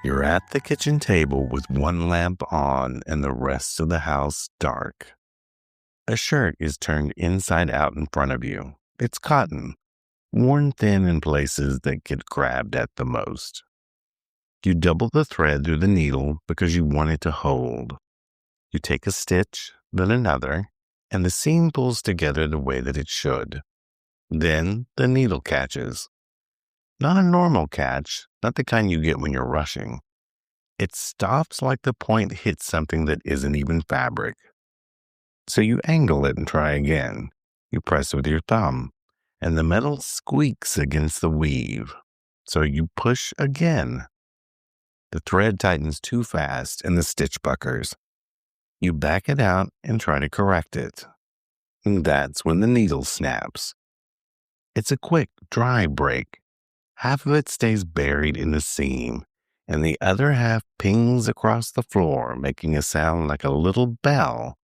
You're at the kitchen table with one lamp on and the rest of the house dark. A shirt is turned inside out in front of you. It's cotton, worn thin in places that get grabbed at the most. You double the thread through the needle because you want it to hold. You take a stitch, then another, and the seam pulls together the way that it should. Then the needle catches. Not a normal catch, not the kind you get when you're rushing. It stops like the point hits something that isn't even fabric. So you angle it and try again. You press with your thumb, and the metal squeaks against the weave. So you push again. The thread tightens too fast and the stitch puckers. You back it out and try to correct it. And that's when the needle snaps. It's a quick, dry break. Half of it stays buried in the seam, and the other half pings across the floor, making a sound like a little bell,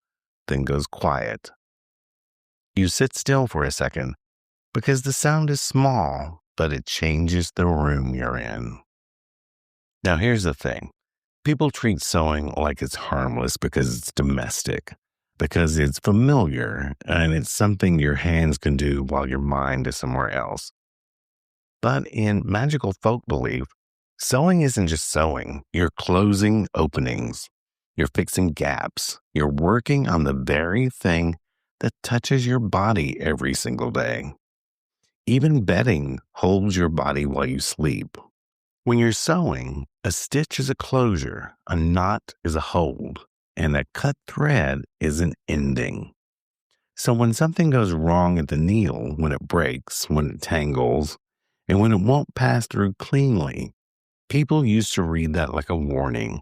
then goes quiet. You sit still for a second, because the sound is small, but it changes the room you're in. Now here's the thing. People treat sewing like it's harmless because it's domestic, because it's familiar, and it's something your hands can do while your mind is somewhere else. But in magical folk belief, sewing isn't just sewing. You're closing openings. You're fixing gaps. You're working on the very thing that touches your body every single day. Even bedding holds your body while you sleep. When you're sewing, a stitch is a closure, a knot is a hold, and a cut thread is an ending. So when something goes wrong at the needle, when it breaks, when it tangles, and when it won't pass through cleanly, people used to read that like a warning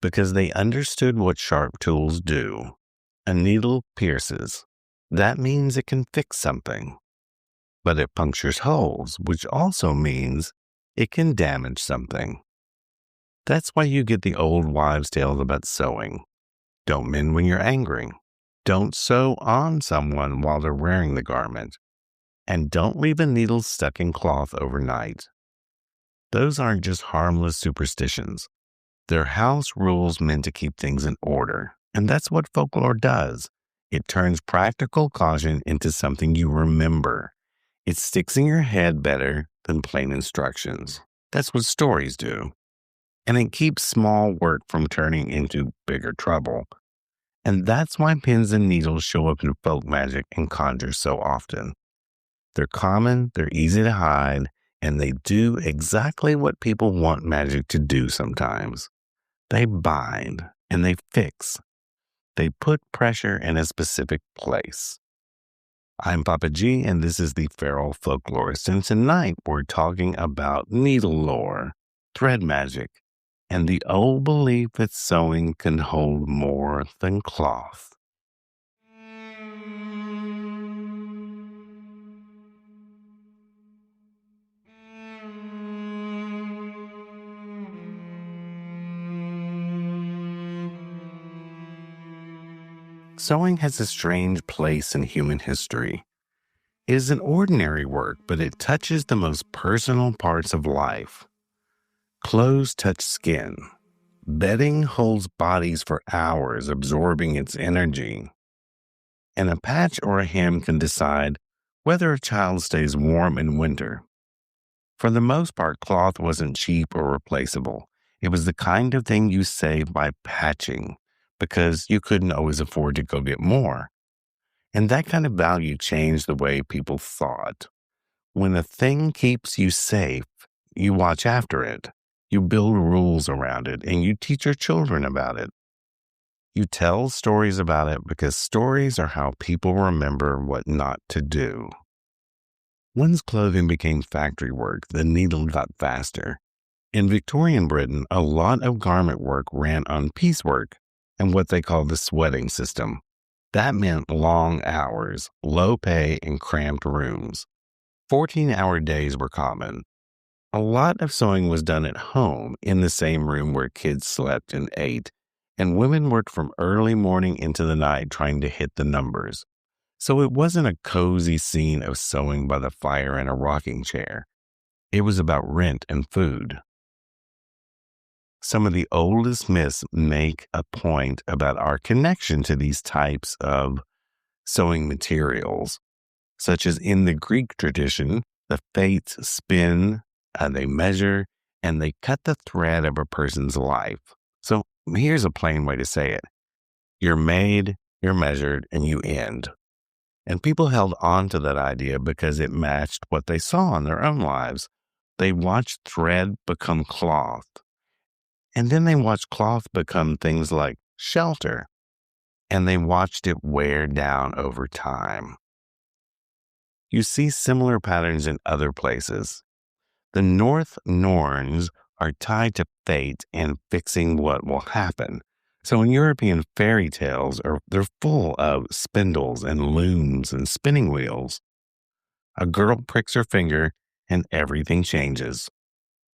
because they understood what sharp tools do. A needle pierces. That means it can fix something. But it punctures holes, which also means it can damage something. That's why you get the old wives' tales about sewing. Don't mend when you're angry. Don't sew on someone while they're wearing the garment. And don't leave a needle stuck in cloth overnight. Those aren't just harmless superstitions. They're house rules meant to keep things in order. And that's what folklore does. It turns practical caution into something you remember. It sticks in your head better than plain instructions. That's what stories do. And it keeps small work from turning into bigger trouble. And that's why pins and needles show up in folk magic and conjure so often. They're common, they're easy to hide, and they do exactly what people want magic to do sometimes. They bind and they fix. They put pressure in a specific place. I'm Papa G, and this is the Feral Folklorist, and tonight we're talking about needle lore, thread magic, and the old belief that sewing can hold more than cloth. Sewing has a strange place in human history. It is an ordinary work, but it touches the most personal parts of life. Clothes touch skin. Bedding holds bodies for hours, absorbing its energy. And a patch or a hem can decide whether a child stays warm in winter. For the most part, cloth wasn't cheap or replaceable. It was the kind of thing you saved by patching, because you couldn't always afford to go get more. And that kind of value changed the way people thought. When a thing keeps you safe, you watch after it, you build rules around it, and you teach your children about it. You tell stories about it because stories are how people remember what not to do. Once clothing became factory work, the needle got faster. In Victorian Britain, a lot of garment work ran on piecework and what they call the sweating system. That meant long hours, low pay, and cramped rooms. 14-hour days were common. A lot of sewing was done at home in the same room where kids slept and ate, and women worked from early morning into the night trying to hit the numbers. So it wasn't a cozy scene of sewing by the fire in a rocking chair. It was about rent and food. Some of the oldest myths make a point about our connection to these types of sewing materials, such as in the Greek tradition, the fates spin, they measure, and they cut the thread of a person's life. So here's a plain way to say it: you're made, you're measured, and you end. And people held on to that idea because it matched what they saw in their own lives. They watched thread become cloth, and then they watched cloth become things like shelter, and they watched it wear down over time. You see similar patterns in other places. The North Norns are tied to fate and fixing what will happen. So in European fairy tales, they're full of spindles and looms and spinning wheels. A girl pricks her finger and everything changes.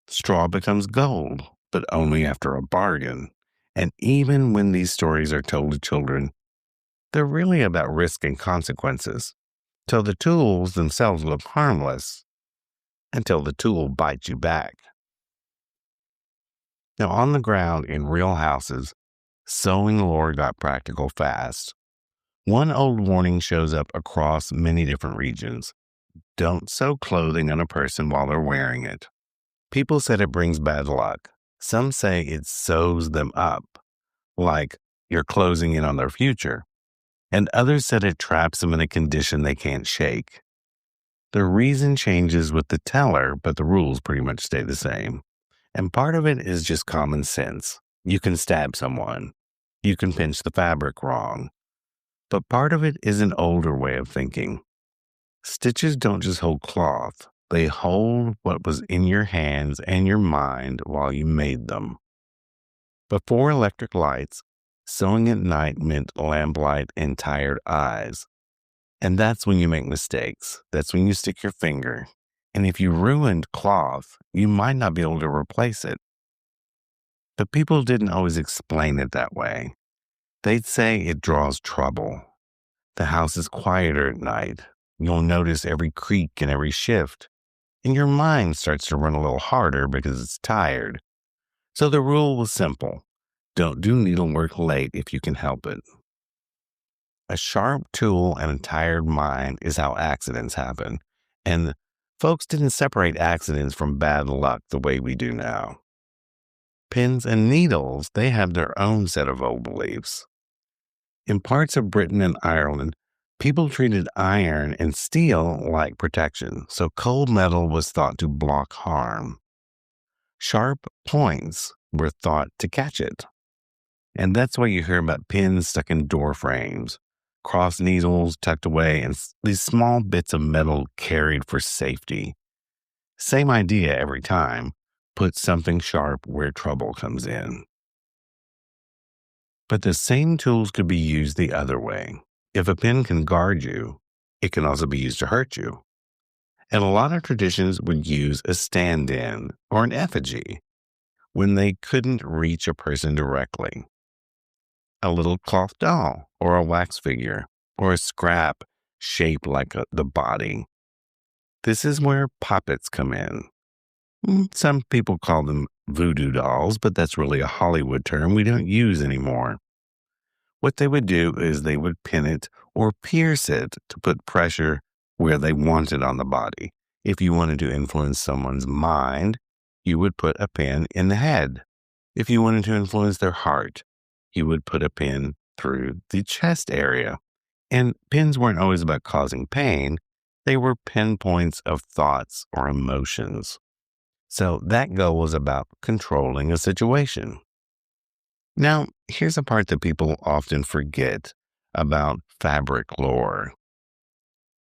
Straw becomes gold, but only after a bargain. And even when these stories are told to children, they're really about risk and consequences. So the tools themselves look harmless until the tool bites you back. Now, on the ground in real houses, sewing lore got practical fast. One old warning shows up across many different regions. Don't sew clothing on a person while they're wearing it. People said it brings bad luck. Some say it sews them up, like you're closing in on their future. And others said it traps them in a condition they can't shake. The reason changes with the teller, but the rules pretty much stay the same. And part of it is just common sense. You can stab someone. You can pinch the fabric wrong. But part of it is an older way of thinking. Stitches don't just hold cloth. They hold what was in your hands and your mind while you made them. Before electric lights, sewing at night meant lamplight and tired eyes. And that's when you make mistakes. That's when you stick your finger. And if you ruined cloth, you might not be able to replace it. But people didn't always explain it that way. They'd say it draws trouble. The house is quieter at night. You'll notice every creak and every shift. And your mind starts to run a little harder because it's tired. So the rule was simple. Don't do needlework late if you can help it. A sharp tool and a tired mind is how accidents happen. And folks didn't separate accidents from bad luck the way we do now. Pins and needles, they have their own set of old beliefs. In parts of Britain and Ireland, people treated iron and steel like protection, so cold metal was thought to block harm. Sharp points were thought to catch it. And that's why you hear about pins stuck in door frames, cross needles tucked away, and these small bits of metal carried for safety. Same idea every time. Put something sharp where trouble comes in. But the same tools could be used the other way. If a pin can guard you, it can also be used to hurt you. And a lot of traditions would use a stand-in or an effigy when they couldn't reach a person directly. A little cloth doll or a wax figure or a scrap shaped like the body. This is where puppets come in. Some people call them voodoo dolls, but that's really a Hollywood term we don't use anymore. What they would do is they would pin it or pierce it to put pressure where they want it on the body. If you wanted to influence someone's mind, you would put a pin in the head. If you wanted to influence their heart, you would put a pin through the chest area. And pins weren't always about causing pain. They were pinpoints of thoughts or emotions. So that goal was about controlling a situation. Now, here's a part that people often forget about fabric lore.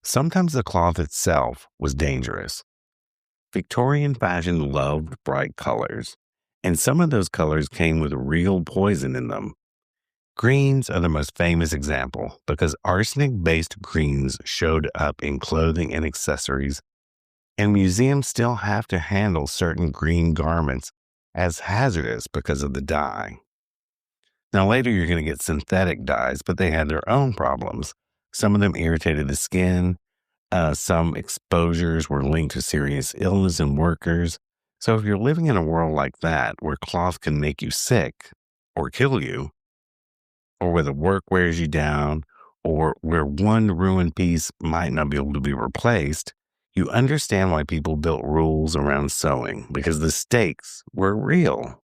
Sometimes the cloth itself was dangerous. Victorian fashion loved bright colors, and some of those colors came with real poison in them. Greens are the most famous example because arsenic-based greens showed up in clothing and accessories, and museums still have to handle certain green garments as hazardous because of the dye. Now later you're going to get synthetic dyes, but they had their own problems. Some of them irritated the skin. Some exposures were linked to serious illness in workers. So if you're living in a world like that where cloth can make you sick or kill you, or where the work wears you down, or where one ruined piece might not be able to be replaced, you understand why people built rules around sewing because the stakes were real.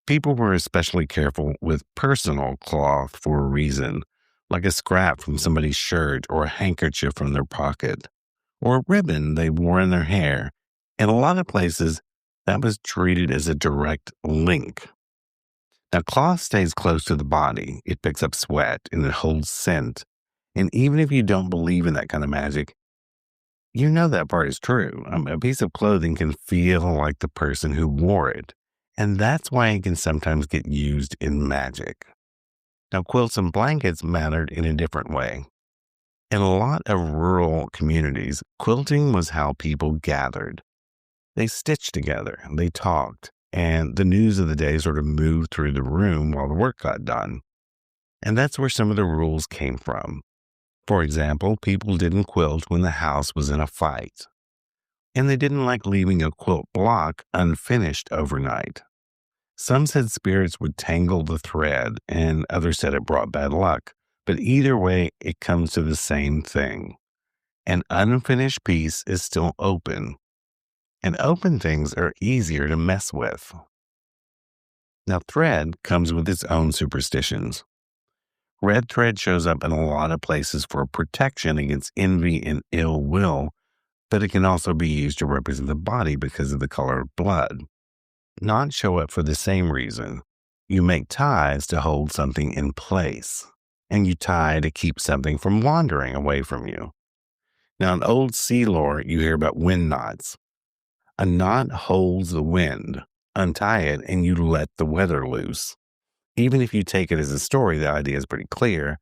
People were especially careful with personal cloth for a reason, like a scrap from somebody's shirt or a handkerchief from their pocket, or a ribbon they wore in their hair. In a lot of places, that was treated as a direct link. Now, cloth stays close to the body. It picks up sweat and it holds scent. And even if you don't believe in that kind of magic, you know that part is true. A piece of clothing can feel like the person who wore it. And that's why it can sometimes get used in magic. Now, quilts and blankets mattered in a different way. In a lot of rural communities, quilting was how people gathered. They stitched together, they talked, and the news of the day sort of moved through the room while the work got done. And that's where some of the rules came from. For example, people didn't quilt when the house was in a fight, and they didn't like leaving a quilt block unfinished overnight. Some said spirits would tangle the thread, and others said it brought bad luck. But either way, it comes to the same thing. An unfinished piece is still open, and open things are easier to mess with. Now, thread comes with its own superstitions. Red thread shows up in a lot of places for protection against envy and ill will, but it can also be used to represent the body because of the color of blood. Not show up for the same reason. You make ties to hold something in place, and you tie to keep something from wandering away from you. Now, in old sea lore, you hear about wind knots. A knot holds the wind. Untie it, and you let the weather loose. Even if you take it as a story, the idea is pretty clear.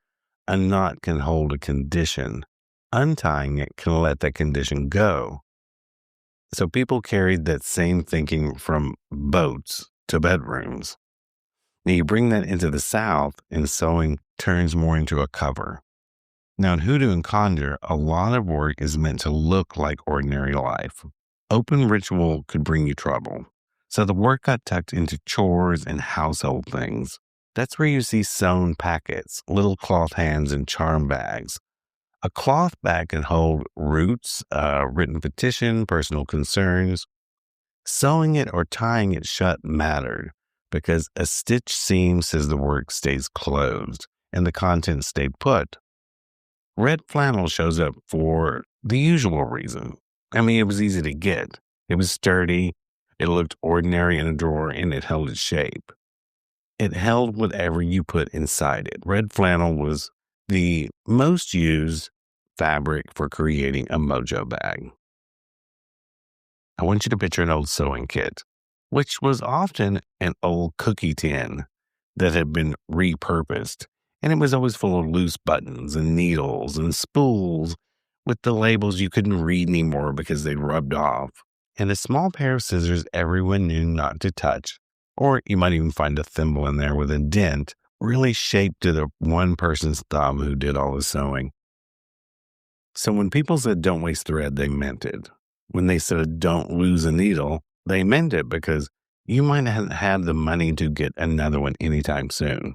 A knot can hold a condition. Untying it can let that condition go. So people carried that same thinking from boats to bedrooms. Now you bring that into the South, and sewing turns more into a cover. Now in hoodoo and conjure, a lot of work is meant to look like ordinary life. Open ritual could bring you trouble. So the work got tucked into chores and household things. That's where you see sewn packets, little cloth hands, and charm bags. A cloth bag can hold roots, a written petition, personal concerns. Sewing it or tying it shut mattered because a stitch seam says the work stays closed and the contents stayed put. Red flannel shows up for the usual reason. I mean, it was easy to get. It was sturdy. It looked ordinary in a drawer, and it held its shape. It held whatever you put inside it. Red flannel was the most used fabric for creating a mojo bag. I want you to picture an old sewing kit, which was often an old cookie tin that had been repurposed. And it was always full of loose buttons and needles and spools with the labels you couldn't read anymore because they'd rubbed off. And a small pair of scissors everyone knew not to touch. Or you might even find a thimble in there with a dent, really shaped to the one person's thumb who did all the sewing. So when people said don't waste thread, they meant it. When they said don't lose a needle, they meant it because you might not have the money to get another one anytime soon.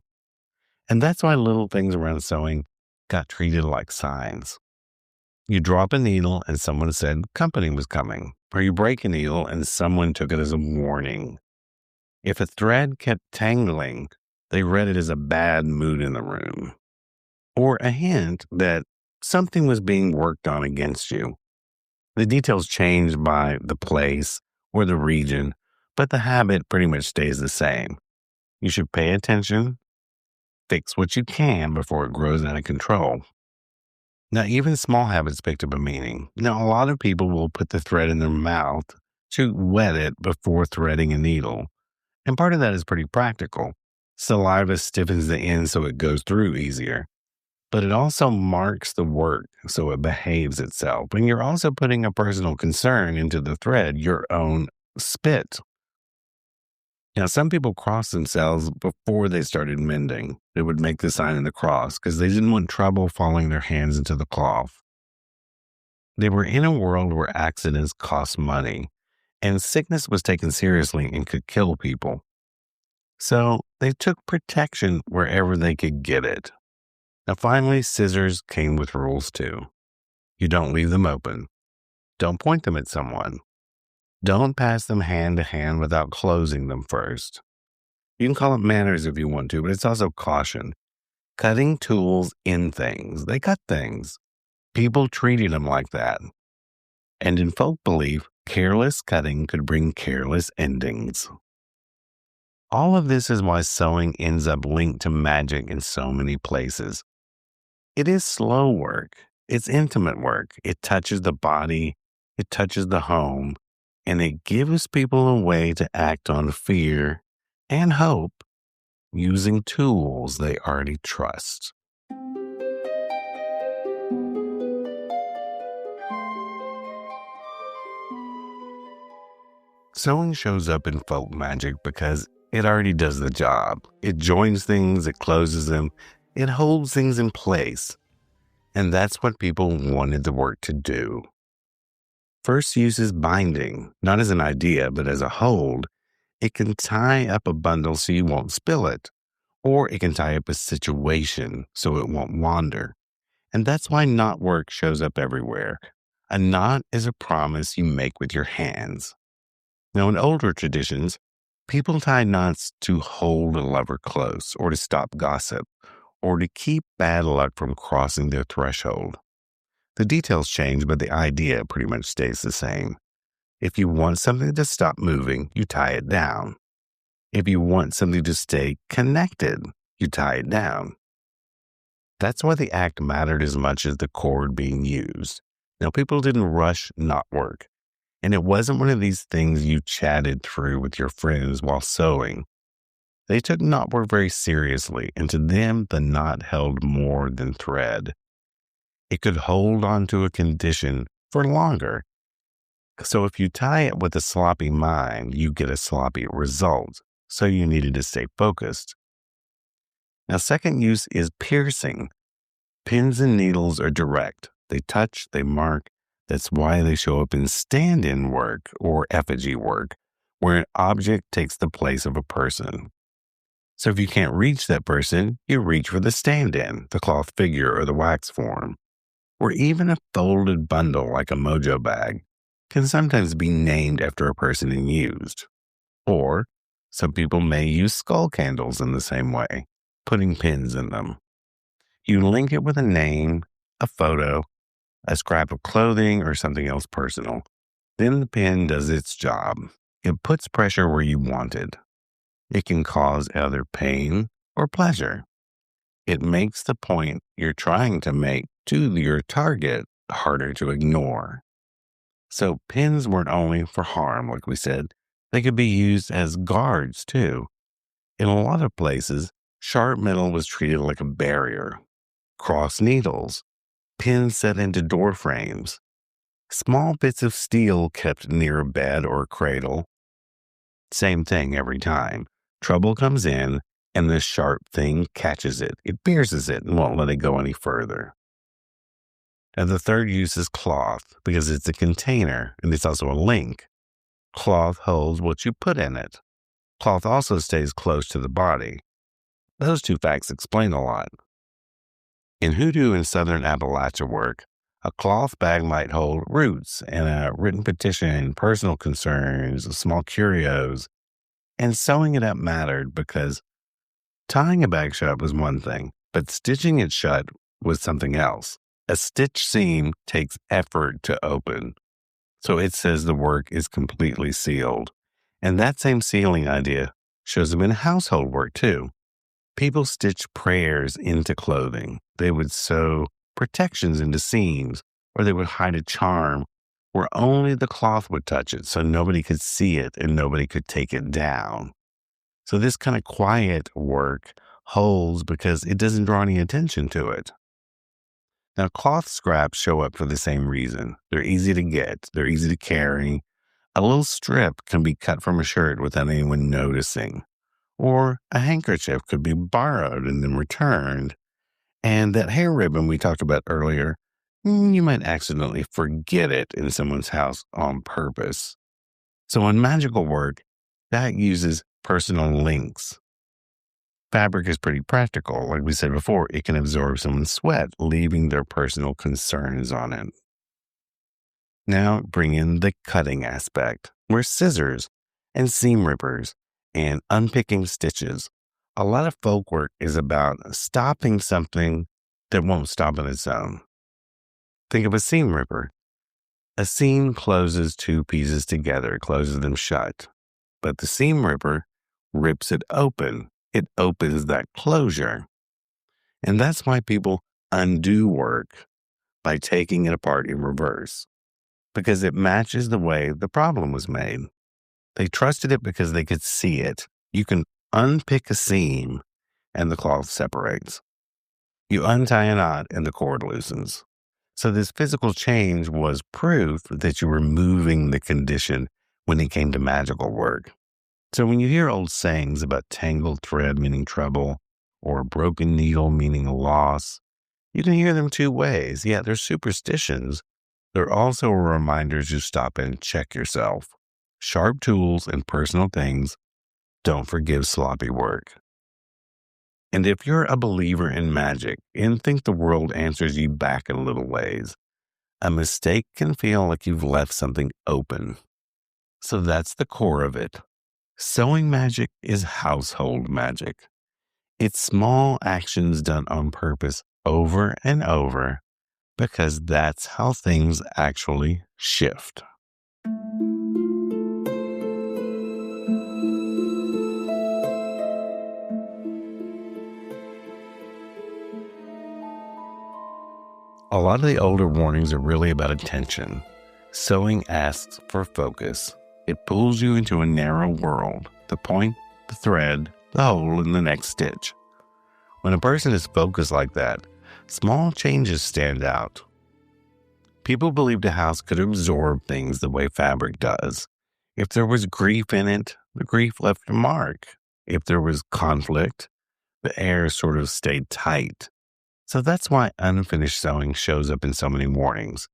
And that's why little things around sewing got treated like signs. You drop a needle and someone said company was coming, or you break a needle and someone took it as a warning. If a thread kept tangling, they read it as a bad mood in the room, or a hint that something was being worked on against you. The details changed by the place or the region, but the habit pretty much stays the same. You should pay attention, fix what you can before it grows out of control. Now, even small habits picked up a meaning. Now, a lot of people will put the thread in their mouth to wet it before threading a needle. And part of that is pretty practical. Saliva stiffens the end so it goes through easier. But it also marks the work so it behaves itself. And you're also putting a personal concern into the thread, your own spit. Now, some people crossed themselves before they started mending. They would make the sign of the cross because they didn't want trouble falling their hands into the cloth. They were in a world where accidents cost money, and sickness was taken seriously and could kill people. So they took protection wherever they could get it. Now, finally, scissors came with rules too. You don't leave them open. Don't point them at someone. Don't pass them hand to hand without closing them first. You can call it manners if you want to, but it's also caution. Cutting tools in things. They cut things. People treated them like that. And in folk belief, careless cutting could bring careless endings. All of this is why sewing ends up linked to magic in so many places. It is slow work. It's intimate work. It touches the body. It touches the home. And it gives people a way to act on fear and hope using tools they already trust. Sewing shows up in folk magic because it already does the job. It joins things, it closes them, it holds things in place. And that's what people wanted the work to do. First use is binding, not as an idea, but as a hold. It can tie up a bundle so you won't spill it, or it can tie up a situation so it won't wander. And that's why knot work shows up everywhere. A knot is a promise you make with your hands. Now, in older traditions, people tied knots to hold a lover close, or to stop gossip, or to keep bad luck from crossing their threshold. The details change, but the idea pretty much stays the same. If you want something to stop moving, you tie it down. If you want something to stay connected, you tie it down. That's why the act mattered as much as the cord being used. Now, people didn't rush knot work. And it wasn't one of these things you chatted through with your friends while sewing. They took knotwork very seriously, and to them, the knot held more than thread. It could hold on to a condition for longer. So if you tie it with a sloppy mind, you get a sloppy result. So you needed to stay focused. Now, second use is piercing. Pins and needles are direct. They touch, they mark. That's why they show up in stand-in work or effigy work, where an object takes the place of a person. So if you can't reach that person, you reach for the stand-in, the cloth figure or the wax form. Or even a folded bundle like a mojo bag can sometimes be named after a person and used. Or some people may use skull candles in the same way, putting pins in them. You link it with a name, a photo, a scrap of clothing, or something else personal. Then the pin does its job. It puts pressure where you want it. It can cause either pain or pleasure. It makes the point you're trying to make to your target harder to ignore. So pins weren't only for harm, like we said. They could be used as guards, too. In a lot of places, sharp metal was treated like a barrier. Cross needles, pins set into door frames, small bits of steel kept near a bed or a cradle. Same thing every time. Trouble comes in, and this sharp thing catches it. It pierces it and won't let it go any further. And the third use is cloth, because it's a container, and it's also a link. Cloth holds what you put in it. Cloth also stays close to the body. Those two facts explain a lot. In hoodoo and southern Appalachia work, a cloth bag might hold roots and a written petition, personal concerns, small curios, and sewing it up mattered because tying a bag shut was one thing, but stitching it shut was something else. A stitch seam takes effort to open, so it says the work is completely sealed. And that same sealing idea shows up in household work too. People stitched prayers into clothing. They would sew protections into seams, or they would hide a charm where only the cloth would touch it so nobody could see it and nobody could take it down. So this kind of quiet work holds because it doesn't draw any attention to it. Now, cloth scraps show up for the same reason. They're easy to get. They're easy to carry. A little strip can be cut from a shirt without anyone noticing. Or a handkerchief could be borrowed and then returned. And that hair ribbon we talked about earlier, you might accidentally forget it in someone's house on purpose. So in magical work, that uses personal links. Fabric is pretty practical. Like we said before, it can absorb someone's sweat, leaving their personal concerns on it. Now bring in the cutting aspect, where scissors and seam rippers and unpicking stitches. A lot of folk work is about stopping something that won't stop on its own. Think of a seam ripper. A seam closes two pieces together, closes them shut. But the seam ripper rips it open. It opens that closure. And that's why people undo work by taking it apart in reverse, because it matches the way the problem was made. They trusted it because they could see it. You can unpick a seam and the cloth separates. You untie a knot and the cord loosens. So this physical change was proof that you were moving the condition when it came to magical work. So when you hear old sayings about tangled thread meaning trouble or broken needle meaning loss, you can hear them two ways. Yeah, they're superstitions. They're also reminders to stop and check yourself. Sharp tools and personal things don't forgive sloppy work. And if you're a believer in magic and think the world answers you back in little ways, a mistake can feel like you've left something open. So that's the core of it. Sewing magic is household magic. It's small actions done on purpose over and over because that's how things actually shift. A lot of the older warnings are really about attention. Sewing asks for focus. It pulls you into a narrow world, the point, the thread, the hole in the next stitch. When a person is focused like that, small changes stand out. People believed a house could absorb things the way fabric does. If there was grief in it, the grief left a mark. If there was conflict, the air sort of stayed tight. So that's why unfinished sewing shows up in so many warnings.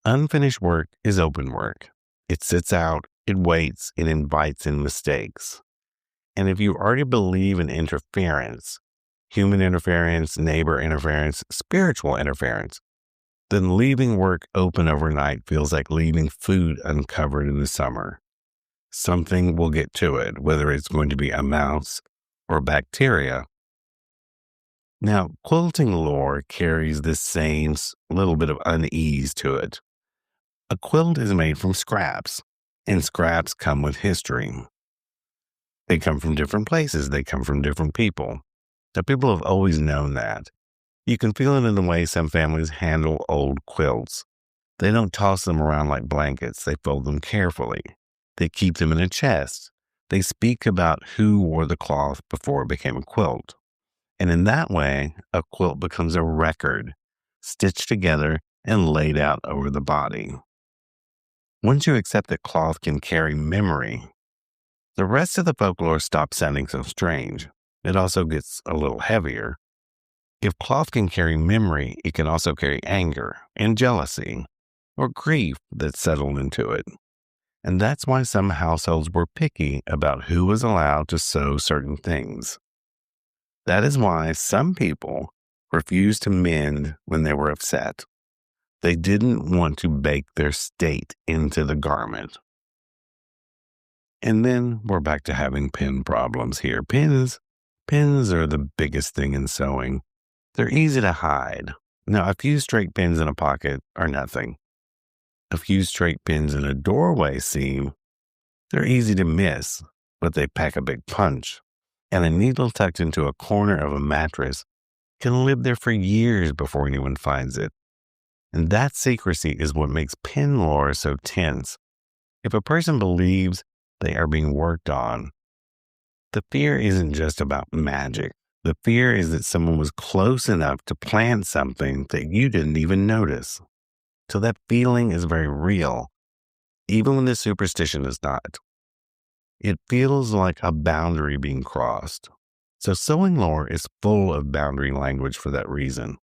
Unfinished work is open work. It sits out, it waits, it invites in mistakes. And if you already believe in interference, human interference, neighbor interference, spiritual interference, then leaving work open overnight feels like leaving food uncovered in the summer. Something will get to it, whether it's going to be a mouse or bacteria. Now, quilting lore carries this same little bit of unease to it. A quilt is made from scraps, and scraps come with history. They come from different places. They come from different people. Now, people have always known that. You can feel it in the way some families handle old quilts. They don't toss them around like blankets. They fold them carefully. They keep them in a chest. They speak about who wore the cloth before it became a quilt. And in that way, a quilt becomes a record, stitched together and laid out over the body. Once you accept that cloth can carry memory, the rest of the folklore stops sounding so strange. It also gets a little heavier. If cloth can carry memory, it can also carry anger and jealousy or grief that settled into it. And that's why some households were picky about who was allowed to sew certain things. That is why some people refused to mend when they were upset. They didn't want to bake their state into the garment. And then we're back to having pin problems here. Pins are the biggest thing in sewing. They're easy to hide. Now, a few straight pins in a pocket are nothing. A few straight pins in a doorway seam, they're easy to miss, but they pack a big punch. And a needle tucked into a corner of a mattress can live there for years before anyone finds it. And that secrecy is what makes pin lore so tense. If a person believes they are being worked on, the fear isn't just about magic. The fear is that someone was close enough to plant something that you didn't even notice. So that feeling is very real, even when the superstition is not. It feels like a boundary being crossed. So sewing lore is full of boundary language for that reason.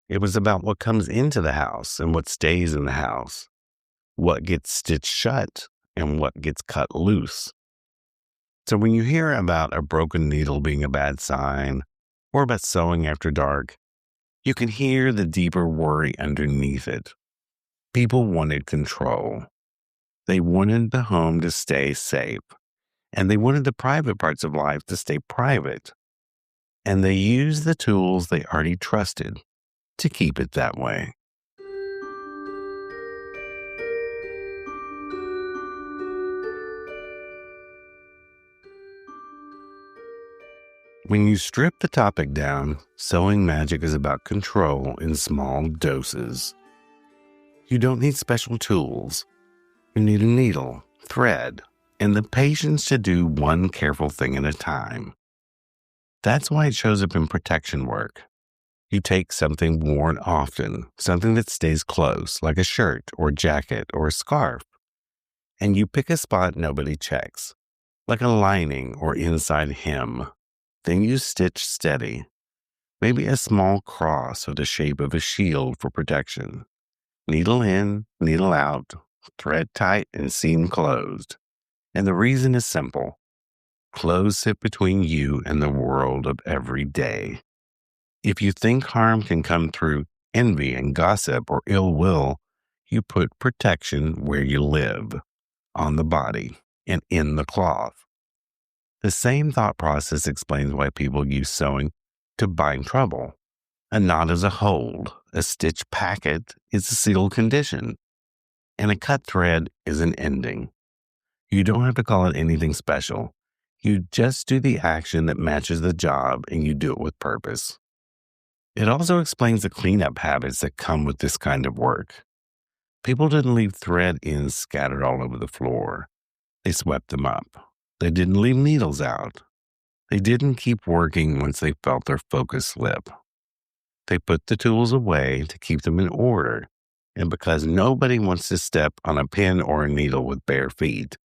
It was about what comes into the house and what stays in the house, what gets stitched shut and what gets cut loose. So when you hear about a broken needle being a bad sign, or about sewing after dark, you can hear the deeper worry underneath it. People wanted control. They wanted the home to stay safe, and they wanted the private parts of life to stay private. And they used the tools they already trusted to keep it that way. When you strip the topic down, sewing magic is about control in small doses. You don't need special tools. You need a needle, thread, and the patience to do one careful thing at a time. That's why it shows up in protection work. You take something worn often, something that stays close, like a shirt or jacket or a scarf, and you pick a spot nobody checks, like a lining or inside hem. Then you stitch steady, maybe a small cross of the shape of a shield for protection. Needle in, needle out, thread tight and seam closed. And the reason is simple. Clothes sit between you and the world of every day. If you think harm can come through envy and gossip or ill will, you put protection where you live, on the body and in the cloth. The same thought process explains why people use sewing to bind trouble. A knot is a hold, a stitch packet is a sealed condition, and a cut thread is an ending. You don't have to call it anything special. You just do the action that matches the job, and you do it with purpose. It also explains the cleanup habits that come with this kind of work. People didn't leave thread ends scattered all over the floor. They swept them up. They didn't leave needles out. They didn't keep working once they felt their focus slip. They put the tools away to keep them in order, and because nobody wants to step on a pin or a needle with bare feet.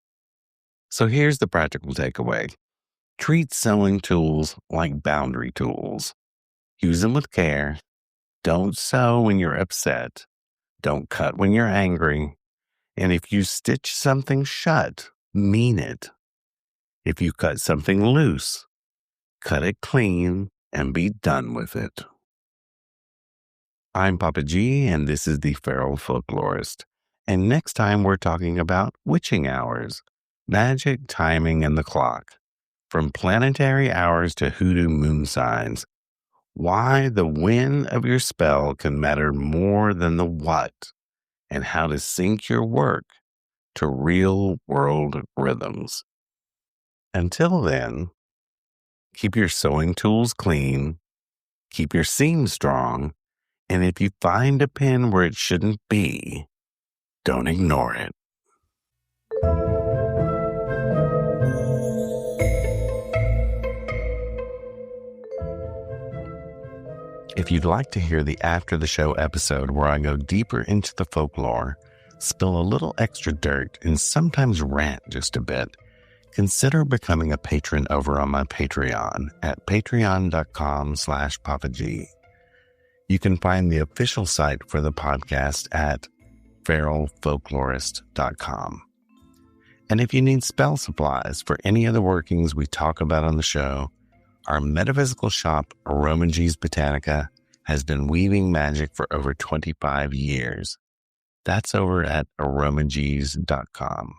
So here's the practical takeaway. Treat sewing tools like boundary tools. Use them with care. Don't sew when you're upset. Don't cut when you're angry. And if you stitch something shut, mean it. If you cut something loose, cut it clean and be done with it. I'm Papa G, and this is the Feral Folklorist. And next time we're talking about witching hours, magic, timing, and the clock. From planetary hours to hoodoo moon signs. Why the when of your spell can matter more than the what, and how to sync your work to real world rhythms. Until then, keep your sewing tools clean, keep your seams strong, and if you find a pin where it shouldn't be, don't ignore it. If you'd like to hear the After the Show episode where I go deeper into the folklore, spill a little extra dirt, and sometimes rant just a bit, consider becoming a patron over on my Patreon at patreon.com/PapaG. You can find the official site for the podcast at feralfolklorist.com. And if you need spell supplies for any of the workings we talk about on the show, our metaphysical shop, Romangees Botanica, has been weaving magic for over 25 years. That's over at romangees.com.